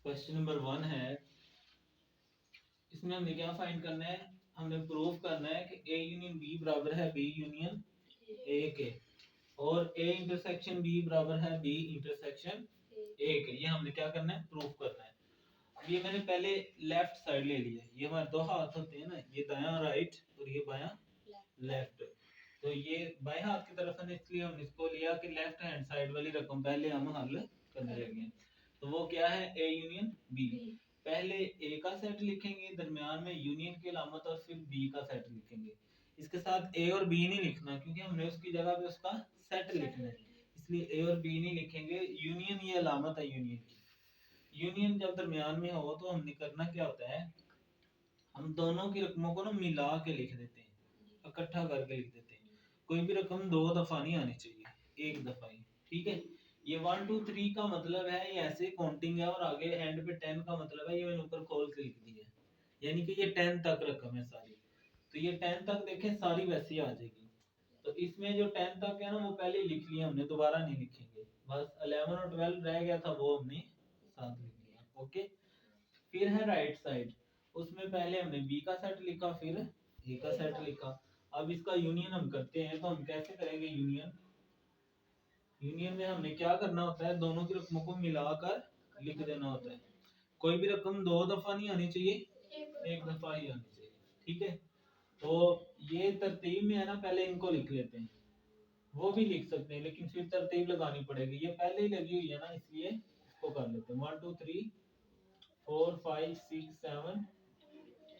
Question number 1 है, इसमें हमने क्या फाइंड करना है, हमने प्रूव करना है कि ए यूनियन बी बराबर है बी यूनियन ए के, और ए इंटरसेक्शन बी बराबर है बी इंटरसेक्शन ए के। ये हमने क्या करना है, प्रूव करना है। अब ये मैंने पहले लेफ्ट साइड ले लिया, ये हमारे दो हाथ होते हैं ना, ये दायां राइट और ये बायां लेफ्ट। तो ये बाएं हाथ की तरफ है, इसलिए हमने इसको लिया कि लेफ्ट हैंड साइड वाली रकम पहले हम हल करने लगे। तो वो क्या है, ए यूनियन बी। पहले ए का सेट लिखेंगे, दरमियान में यूनियन की अलामत, और फिर बी का सेट लिखेंगे। इसके साथ ए और बी नहीं लिखना, क्योंकि हमने उसकी जगह पे उसका सेट लिखना है, इसलिए ए और बी नहीं लिखेंगे। यूनियन ये अलामत है यूनियन की। यूनियन जब दरमियान में हो तो हमने करना क्या होता है, हम दोनों की रकमों को ना मिला के लिख देते हैं, इकट्ठा करके लिख देते हैं। कोई भी रकम दो दफा नहीं आनी चाहिए, एक दफा ही, ठीक है। ये 1 2 3 का मतलब है ये ऐसे काउंटिंग है, और आगे एंड पे 10 का मतलब है, ये मैंने ऊपर खोल के लिख दिया है, यानी कि ये 10 तक रकम है सारी। तो ये 10 तक देखें सारी वैसी आ जाएगी। तो इसमें जो 10 तक है ना वो पहले लिख लिया हमने, दोबारा नहीं लिखेंगे। बस 11 और 12 रह गया था, वो हमने साथ लिख लिया। ओके, फिर है राइट साइड, उसमें पहले हमने बी का सेट लिखा, फिर ए का सेट लिखा। अब इसका यूनियन हम करते हैं, तो हम कैसे करेंगे यूनियन। यूनियन में हमने क्या करना होता है, दोनों की रकमों को मिलाकर लिख देना होता है। कोई भी रकम दो दफा नहीं आनी चाहिए, एक दफा ही आनी चाहिए, ठीक है। तो ये तरतीब में है ना, पहले इनको लिख लेते हैं। वो भी लिख सकते हैं, लेकिन फिर तरतीब लगानी पड़ेगी, ये पहले ही लगी हुई है ना, इसलिए इसको कर लेते हैं। 1 2 3 4 5 6 7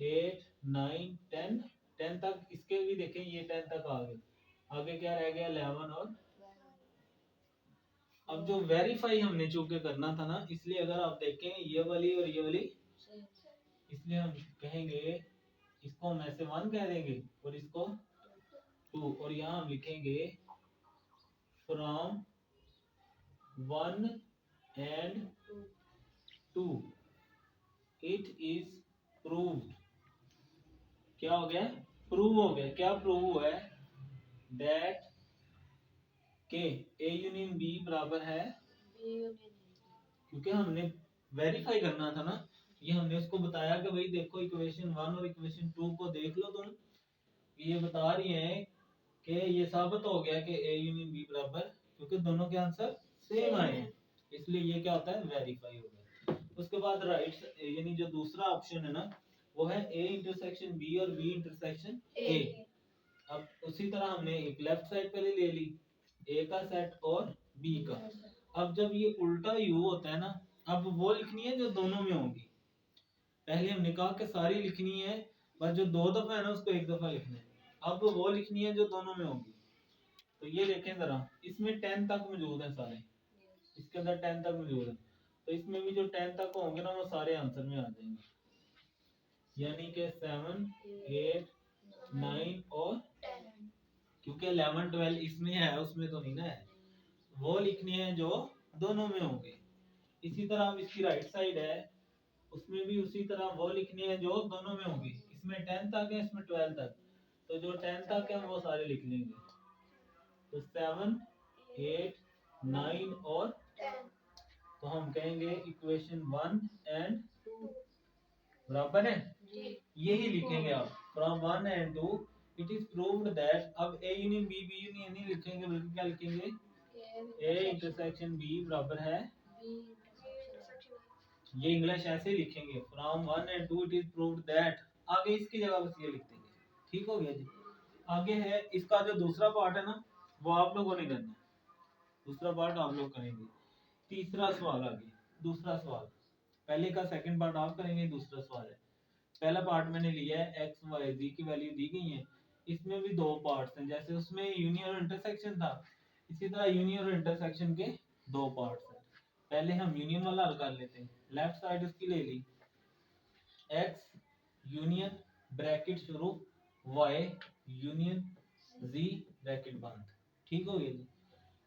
8 9 10, 10 तक इसके भी देखें, ये 10 तक आ गए। आगे क्या रह गया, 11 और। अब जो वेरीफाई हमने चूंकि करना था ना, इसलिए अगर आप देखें ये वाली और ये वाली, इसलिए हम कहेंगे इसको हम ऐसे 1 कह देंगे और इसको 2, और यहाँ हम लिखेंगे from 1 and 2 it is proved. क्या हो गया, प्रूव हो गया। क्या प्रूव हुआ है, दैट के ए यूनियन बी बराबर है, क्योंकि हमने वेरीफाई करना था ना। ये हमने उसको बताया कि भाई देखो इक्वेशन 1 और इक्वेशन 2 को देख लो तुम, ये बता रही है कि ये साबित हो गया कि ए यूनियन बी बराबर, क्योंकि दोनों के आंसर सेम आए हैं, इसलिए ये क्या होता है, वेरीफाई हो गया। उसके बाद राइट, यानी जो दूसरा ऑप्शन है ना, वो है ए इंटरसेक्शन बी और बी इंटरसेक्शन ए। अब उसी तरह हमने एक लेफ्ट साइड पहले ले ली, ए का सेट और बी का। अब जब ये उल्टा यू होता है ना, अब वो लिखनी है जो दोनों में होगी। पहले हमने कहा कि सारी लिखनी है, पर जो दो दफा है ना उसको एक दफा लिखना है। अब वो लिखनी है जो दोनों में होगी। तो ये देखें जरा, इसमें 10 तक मौजूद है सारे, इसके अंदर 10 तक मौजूद है, तो इसमें भी जो 10 तक होंगे ना वो सारे आंसर में आ जाएंगे, यानी कि 7 8 9 और 10। क्योंकि 11 12 इसमें है, उसमें तो नहीं ना है, वो लिखनी है जो दोनों में होंगे। इसी तरह अब इसकी राइट साइड है, उसमें भी उसी तरह वो लिखनी है जो दोनों में होंगी। इसमें 10 तक है, इसमें 12 तक, तो जो 10 तक है वो सारे लिख लेंगे। तो 7 8 9 और 10, तो हम कहेंगे इक्वेशन 1 एंड 2 बराबर है, यही लिखेंगे आप। From 1 and 2 it is proved that, अब A union B B union नहीं लिखेंगे, बल्कि क्या लिखेंगे, ए इंटरसेक्शन बी बराबर है, ये इंग्लिश ऐसे ही लिखेंगे, from 1 and 2 it is proved that, आगे इसकी जगह बस ये लिख देंगे। ठीक हो गया जी। आगे है इसका जो दूसरा पार्ट है ना, वो आप लोगों ने करना है, दूसरा पार्ट आप लोग करेंगे। तीसरा सवाल आगे, दूसरा सवाल, पहले का सेकंड पार्ट आप करेंगे, दूसरा सवाल है। पहला पार्ट मैंने लिया है, एक्स वाई जी की वैल्यू दी गई है, इसमें भी दो पार्ट्स हैं, जैसे उसमें यूनियन और इंटरसेक्शन था, इसी तरह यूनियन और इंटरसेक्शन के दो पार्ट्स हैं। पहले हम यूनियन वाला हल कर लेते हैं। लेफ्ट साइड उसकी ले ली, एक्स यूनियन ब्रैकेट शुरू, वाई यूनियन जी ब्रैकेट बंद। ठीक हो गया जी।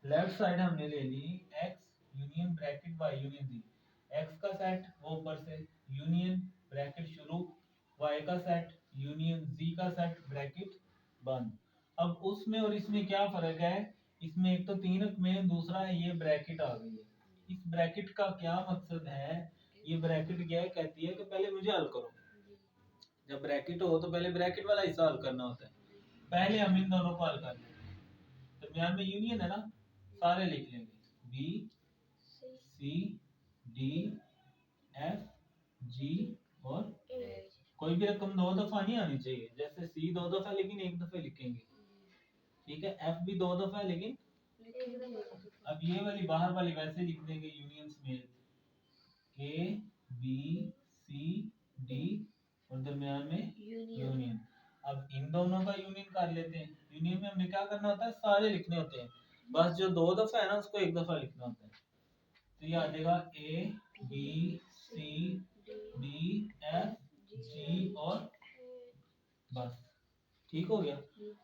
लेफ्ट साइड हमने ले ली, X union bracket Y union Z, X का सेट वो ऊपर से, यूनियन ब्रैकेट शुरू, वाई का सेट यूनियन जी का सेट ब्रैकेट बंद। अब उसमें और इसमें क्या फर्क है, इसमें एक तो 3 में, दूसरा है ये ब्रैकेट आ गई है। इस ब्रैकेट का क्या मकसद है, ये ब्रैकेट क्या है, कहती है कि पहले मुझे हल करो। जब ब्रैकेट हो तो पहले ब्रैकेट वाला हिस्सा हल करना होता है। पहले हम इन दोनों को हल कर लेंगे। दरमियान में यूनियन है ना, सारे लिख लेंगे B C D F G और कोई भी रकम 2 दफा नहीं आनी चाहिए। जैसे सी 2 दफा लेकिन 1 दफा लिखेंगे, ठीक है। एफ भी 2 दफा लेकिन अब ये वाली बाहर वाली वैसे लिख देंगे यूनियन समेत ए बी सी डी और दरमियान में यूनियन। अब इन दोनों का यूनियन कर लेते हैं। यूनियन में हमें क्या करना होता है, सारे लिखने होते हैं। बस जो 2 दफा है ना उसको 1 दफा लिखना होता है। तो ये आ जाएगा A B C D F G और बस, ठीक हो गया।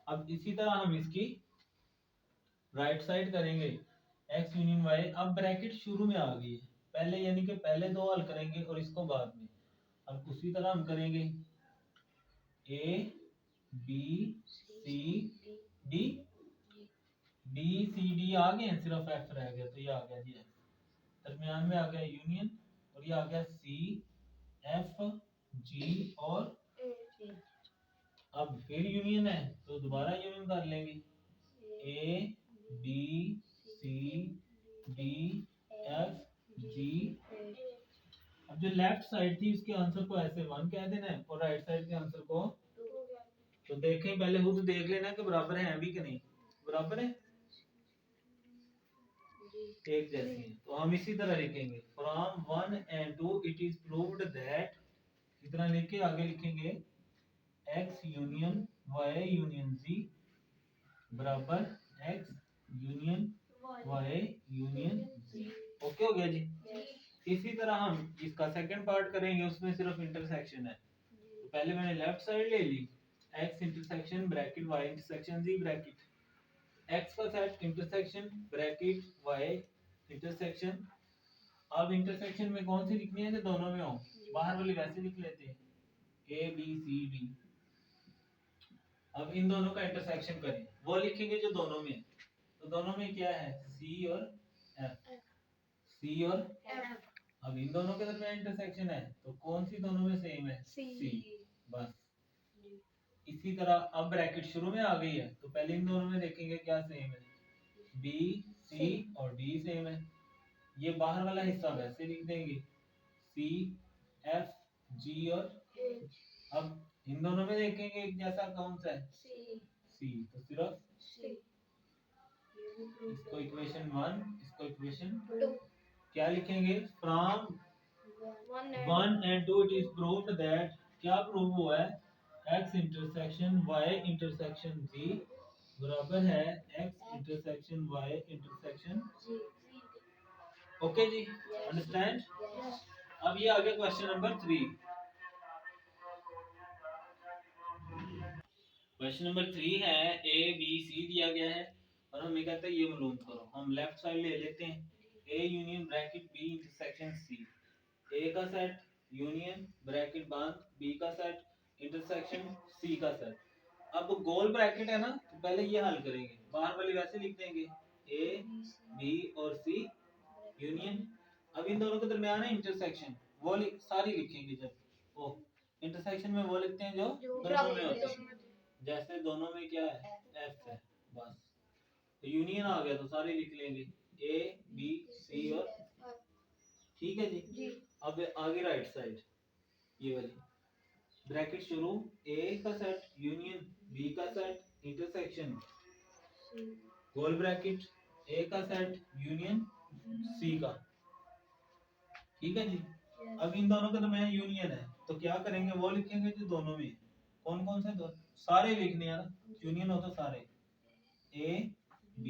अब इसी तरह हम इसकी राइट साइड करेंगे x यूनियन y। अब ब्रैकेट शुरू में आ गई है, पहले यानी कि पहले 2 हल करेंगे और इसको बाद में। अब उसी तरह हम करेंगे a b c d d c d आ गए, सिर्फ f रह गया। तो ये आ गया जी f, दरमियान में आ गया यूनियन और ये आ गया c f g और अब फिर यूनियन है तो दोबारा यूनियन कर लेंगे a b c d f g। अब जो लेफ्ट साइड थी उसके आंसर को ऐसे 1 कह देना है और राइट साइड के आंसर को तो देखें, पहले खुद देख लेना कि बराबर है भी कि नहीं। बराबर है, एक जैसी है। तो हम इसी तरह लिखेंगे from 1 and 2 it is proved that, इतना लिख के आगे लिखेंगे x union y union z बराबर x union y union z। Okay हो गया जी। इसी तरह हम इसका सेकंड पार्ट करेंगे, उसमें सिर्फ इंटरसेक्शन है। तो पहले मैंने लेफ्ट साइड ले ली x intersection bracket y intersection z bracket x का set intersection bracket y intersection. अब इंटरसेक्शन में कौन सी लिखनी है जो दोनों में हो, बाहर वाली वैसे लिख लेते हैं a b c d। अब इन दोनों का इंटरसेक्शन करें, वो लिखेंगे जो दोनों में है। तो दोनों में क्या है c और f, c और f। अब इन दोनों के दरमियान इंटरसेक्शन है तो कौन सी दोनों में सेम है, c। बस इसी तरह अब ब्रैकेट शुरू में आ गई है तो पहले इन दोनों में देखेंगे क्या सेम है, b c और d सेम है। ये बाहर वाला हिस्सा वैसे लिख देंगे c f g और अब इन दोनों में देखेंगे एक जैसा कौन सा है, c। तो सिर्फ इसको इक्वेशन 1 इसको इक्वेशन 2 क्या लिखेंगे, from 1 and 2 it is proved that, क्या प्रूव हुआ है, x intersection y intersection z बराबर है x intersection y intersection z। Okay जी, अंडरस्टैंड। अब ये आ गया क्वेश्चन नंबर 3। क्वेश्चन नंबर 3 है a b c दिया गया है और हमें कहता है ये मालूम करो। हम लेफ्ट साइड ले लेते हैं a union bracket b intersection c, a का सेट यूनियन ब्रैकेट बंद b का सेट इंटरसेक्शन c का सेट। अब गोल ब्रैकेट है ना तो पहले ये हल करेंगे, बाहर वाली वैसे लिख देंगे a b और c यूनियन। अब इन दोनों के दरमियान है इंटरसेक्शन, वो सारी लिखेंगे। जब वो इंटरसेक्शन में वो लिखते हैं जो दोनों में होते हैं, जैसे दोनों में क्या है f है बस। तो यूनियन आ गया तो सारे लिख लेंगे a b c और f, ठीक है जी। अब आगे राइट साइड ये वाली ब्रैकेट शुरू a का सेट यूनियन b का set intersection goal bracket a का सेट यूनियन c का, ठीक है जी। अब इन दोनों के दरमियान यूनियन है तो क्या करेंगे, वो लिखेंगे जो दोनों में। कौन कौन से दो, सारे लिखने हैं ना, यूनियन हो तो सारे a b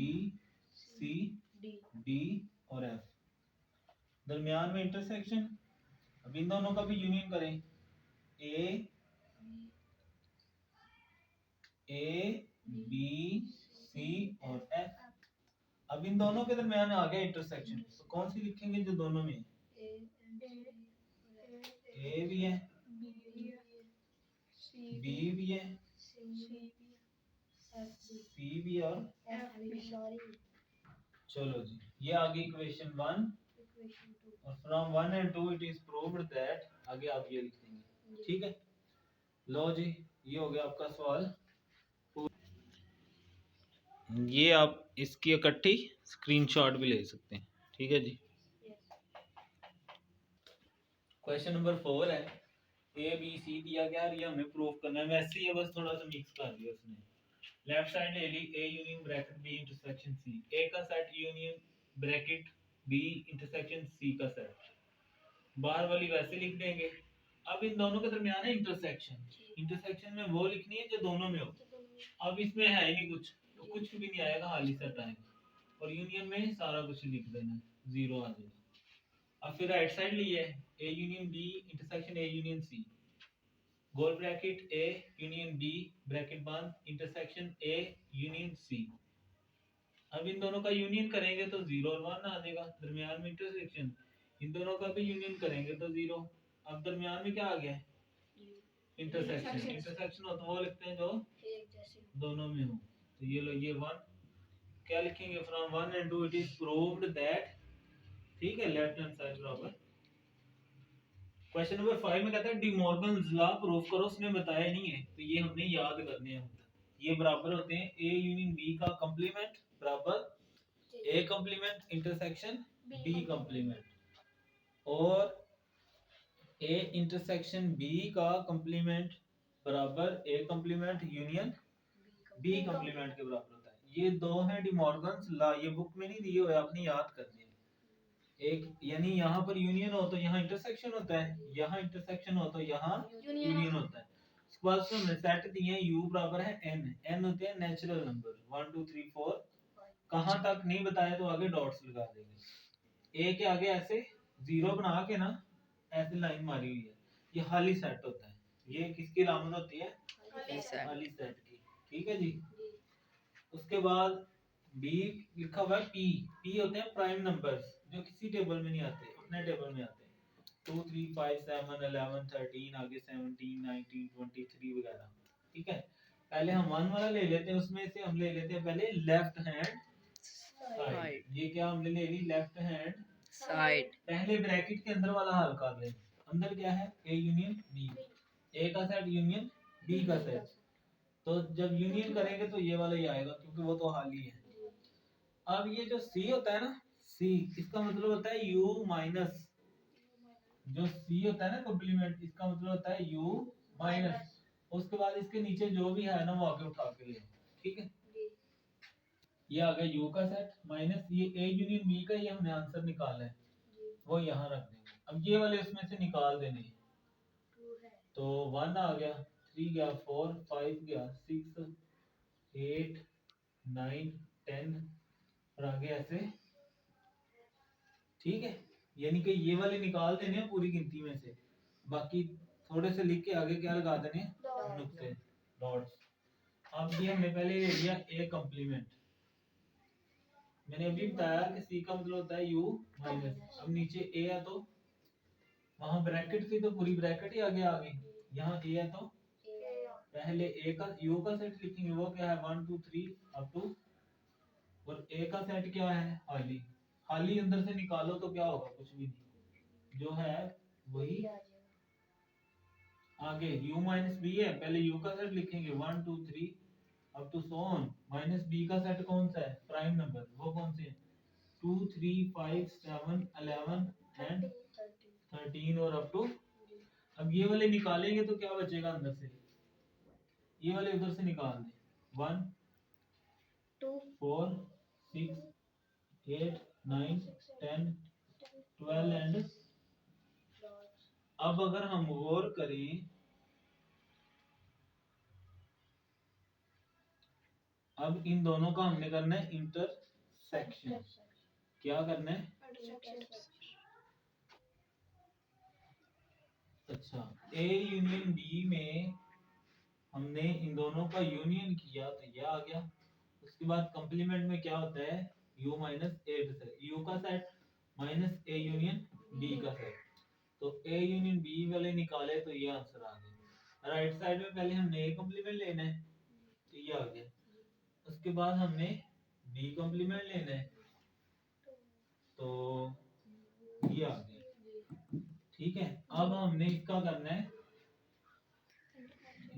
c d और f। दरमियान में इंटरसेक्शन, अब इन दोनों का भी यूनियन करें a b c और f। अब इन दोनों के दरमियान आ गया इंटरसेक्शन तो कौन सी लिखेंगे जो दोनों में, a भी है b भी है c भी और f भी। चलो जी, ये आ गई इक्वेशन 1 और from 1 and 2 it is proved that, आगे आप ये लिख देंगे, ठीक है। लो जी, ये हो गया आपका सवाल। ये आप इसकी इकट्ठी स्क्रीनशॉट भी ले सकते हैं, ठीक है जी। क्वेश्चन नंबर 4 है, ए बी सी दिया गया और ये हमें प्रूफ करना है। वैसे ही है, बस थोड़ा सा मिक्स कर दिया उसने। लेफ्ट साइड ले ली A union bracket B intersection C, A का set union bracket B intersection C का सेट। बाहर वाली वैसे लिख देंगे। अब इन दोनों के दरमियान है इंटरसेक्शन, इंटरसेक्शन में वो लिखनी है जो दोनों में हो। अब इसमें है ही नहीं कुछ, तो कुछ भी नहीं आएगा, खाली सेट आएगा। और यूनियन में सारा कुछ लिख देना, जीरो आ जाएगा। अब फिर राइट साइड ली है, A union B intersection A union C, गोल bracket A union B bracket बंद इंटरसेक्शन ए यूनियन सी। अब इन दोनों का यूनियन करेंगे तो 0 और 1 आ जाएगा, दरमियान में इंटरसेक्शन। इन दोनों का भी यूनियन करेंगे तो 0। अब दरमियान में क्या आ गया, इंटरसेक्शन। इंटरसेक्शन हो तो वो लिखते हैं जो दोनों में हो। तो ये लो, ये 1 क्या लिखेंगे, from 1 and 2 it is proved that, ठीक है, लेफ्ट हैंड साइड बराबर। क्वेश्चन नंबर 5 में कहता है डिमॉर्गन्स लॉ प्रूफ करो, उसने बताया नहीं है तो ये हमने याद करने हैं। ये बराबर होते हैं ए यूनियन बी का कंप्लीमेंट बराबर ए कंप्लीमेंट इंटरसेक्शन बी कंप्लीमेंट, और ए इंटरसेक्शन बी का कंप्लीमेंट बराबर ए कंप्लीमेंट यूनियन बी कंप्लीमेंट के बराबर होता है। ये दो हैं डिमॉर्गन्स लॉ, ये बुक में नहीं दिए हुए, आपने याद करने हैं। एक यानी यहाँ पर यूनियन हो तो यहाँ इंटरसेक्शन होता है, यहाँ इंटरसेक्शन हो तो यहाँ यूनियन होता है। उसके बाद से हमने सेट दिए हैं, u बराबर है n, n होते हैं नेचुरल नंबर 1 2 3 4, कहाँ तक नहीं बताया तो आगे डॉट्स लगा देंगे। a के आगे ऐसे जीरो बना के ना ऐसे लाइन मारी हुई है, ये खाली सेट होता है। ये किसकी अलामत होती है, खाली सेट की, ठीक है जी। उसके बाद b लिखा हुआ है p, p होते हैं प्राइम नंबर्स जो किसी टेबल में नहीं आते, अपने टेबल में आते हैं। 2 3 5 7 11 13, आगे 17 19 23 वगैरह, ठीक है। पहले हम 1 वाला ले लेते हैं, उसमें से हम ले लेते हैं पहले लेफ्ट हैंड साइड। ये क्या हमने ले ली, लेफ्ट हैंड साइड। पहले ब्रैकेट के अंदर वाला हल कर लें। अंदर क्या है, ए यूनियन बी, ए का सेट यूनियन बी का सेट। तो जब यूनियन करेंगे तो ये वाला ही आएगा क्योंकि वो तो हाल ही है। अब ये जो सी होता है ना, सी इसका मतलब होता है u माइनस, जो सी होता है ना कॉम्प्लीमेंट, इसका मतलब होता है u माइनस। उसके बाद इसके नीचे जो भी है ना वो आगे उठा के ले, ठीक है। ये आ गया u का सेट माइनस ये a यूनियन b का, ये हमने आंसर निकाला है, वो यहाँ रख देंगे। अब ये वाले उसमें से निकाल देने, तो 1 आ गया, 3 गया, 4 5 गया, 6 8 9 10 और आगे ऐसे, ठीक है। यानी कि ये वाले निकाल देने हैं पूरी गिनती में से, बाकी थोड़े से लिख के आगे क्या लगा देने, नुक्ते डॉट्स। अब ये हमने पहले ले लिया ए कंप्लीमेंट, मैंने अभी बताया कि सी का मतलब होता है u माइनस। अब नीचे ए है तो वहां ब्रैकेट थी तो पूरी ब्रैकेट ही आगे आ गई, यहाँ ए है तो पहले ए का u का सेट लिखेंगे, वो क्या है 1 2 3 अप टू, और ए का सेट क्या है, खाली। खाली अंदर से निकालो तो क्या होगा, कुछ भी नहीं, जो है वही आगे। u माइनस बी है, पहले u का सेट लिखेंगे 1 2 3 up to so on, minus B का सेट कौन सा है, प्राइम नंबर, वो कौन से हैं 2 3 5 7 11 एंड 13 और अप टू। अब ये वाले निकालेंगे तो क्या बचेगा अंदर से, ये वाले उधर से निकाल दें, 1 2 4 6 8 9 10 12 एंड। अब अगर हम गौर करें, अब इन दोनों का हमने करना है इंटरसेक्शन। क्या करना है, अच्छा ए यूनियन बी में हमने इन दोनों का यूनियन किया तो यह आ गया। उसके बाद कंप्लीमेंट में क्या होता है, u माइनस ए, u का set minus A union B का सेट, तो ए यूनियन बी वाले निकाले तो ये आंसर आ गया। राइट साइड में पहले हमने ए कंप्लीमेंट लेना है तो ये आ गया, उसके बाद हमने बी कंप्लीमेंट लेना है तो ये आ गया। अब हमने इसका करना है,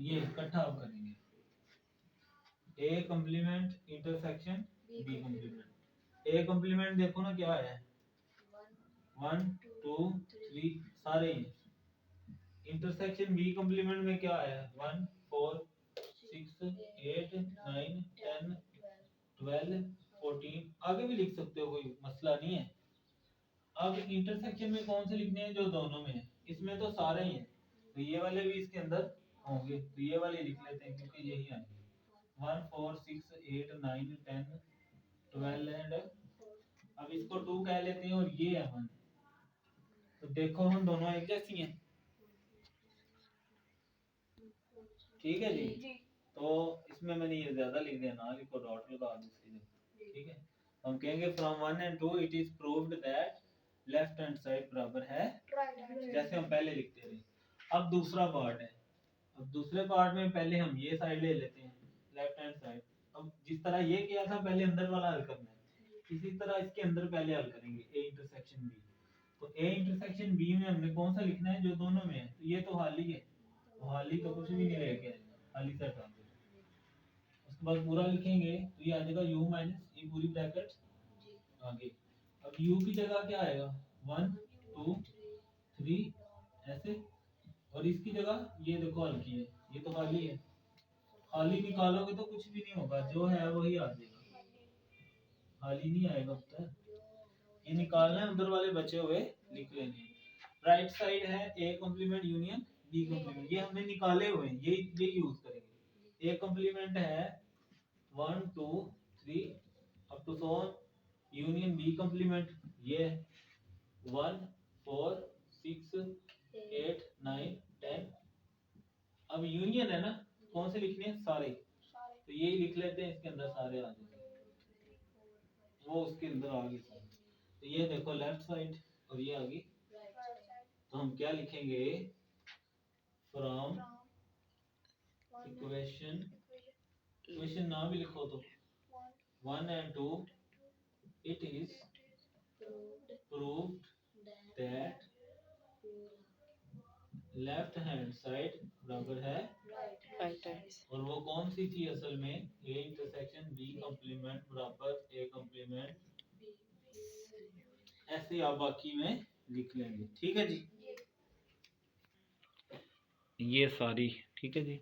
ये इकट्ठा अब करेंगे, A complement intersection B complement. A complement देखो ना क्या है, 1 2 3 सारे ही। इंटरसेक्शन बी कॉम्प्लीमेंट में क्या है, 1 4 6 8 9 10 12 14, आगे भी लिख सकते हो, कोई मसला नहीं है। अब इंटरसेक्शन में कौन से लिखने हैं, जो दोनों में है, इसमें तो सारे ही हैं, तो ये वाले भी इसके अंदर होंगे, तो ये वाले लिख लेते हैं क्योंकि यही आएंगे, 1 4 6 8 9 10 12 एंड, अब इसको 2 कह लेते हैं और ये है 1, तो देखो हम दोनों एक जैसी हैं, ठीक है जी। तो इसमें मैंने ये ज्यादा लिख दिया, ना लिखो, डॉट लगा दूसरी जगह, ठीक है। हम कहेंगे from 1 and 2 it is proved that left hand side बराबर है, जैसे हम पहले लिखते थे। अब दूसरा पार्ट है, अब दूसरे पार्ट में पहले हम ये साइड ले लेते हैं, लेफ्ट हैंड साइड। अब जिस तरह ये किया था पहले अंदर वाला हल करना है, इसी तरह इसके अंदर पहले हल करेंगे, ए इंटरसेक्शन बी। तो ए इंटरसेक्शन बी में हमने कौन सा लिखना है, जो दोनों में है, तो ये तो हाल ही है, तो हाल ही तो कुछ भी नहीं लेके आएगा, हाल ही सेट आ जाएगा। उसके बाद पूरा लिखेंगे तो ये आ जाएगा u माइनस ये पूरी ब्रैकेट आगे। अब u की जगह क्या आएगा, 1 2 3 ऐसे, और इसकी जगह ये देखो हल की है, ये तो खाली है, खाली निकालोगे तो कुछ भी नहीं होगा, जो है वही आ जाएगा, खाली नहीं आएगा उत्तर, ये निकालना है, उधर वाले बचे हुए लिख लेने। राइट साइड है A complement union B complement, ये हमने निकाले हुए हैं, ये यूज करेंगे। ए कॉम्प्लीमेंट है 1 2 3 up to so on, union B complement ये 1 4 6 8 9 10। अब यूनियन है ना, कौन से लिखने हैं, सारे, तो यही लिख लेते हैं, इसके अंदर सारे आ जाएंगे, वो उसके अंदर आ गए सारे। तो ये देखो लेफ्ट साइड और ये आ गई, तो हम क्या लिखेंगे, फ्रॉम इक्वेशन, इक्वेशन ना भी लिखो तो 1 and 2 it is proved that left hand side बराबर है राइट हैंड, और वो कौन सी थी असल में, ए इंटरसेक्शन बी कॉम्प्लीमेंट बराबर ए कॉम्प्लीमेंट, ऐसे आप बाकी में लिख लेंगे, ठीक है जी, ये सारी, ठीक है जी।